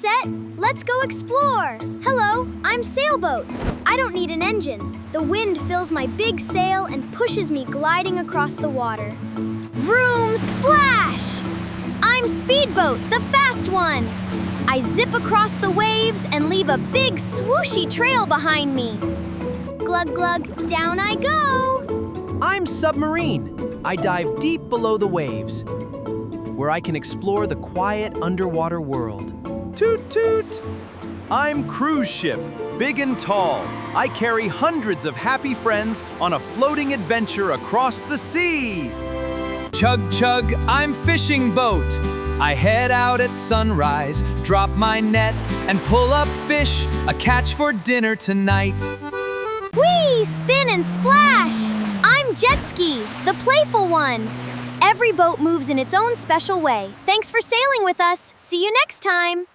set, let's go explore. Hello, I'm Sailboat. I don't need an engine. The wind fills my big sail and pushes me gliding across the water. Vroom, splash! I'm Speedboat, the fast one. I zip across the waves and leave a big swooshy trail behind me. Glug glug, down I go. I'm Submarine. I dive deep below the waves, where I can explore the quiet underwater world. Toot toot! I'm Cruise Ship, big and tall. I carry hundreds of happy friends on a floating adventure across the sea. Chug chug, I'm Fishing Boat. I head out at sunrise, drop my net, and pull up fish, a catch for dinner tonight. Whee! Spin and splash! I'm Jet Ski, the playful one. Every boat moves in its own special way. Thanks for sailing with us. See you next time.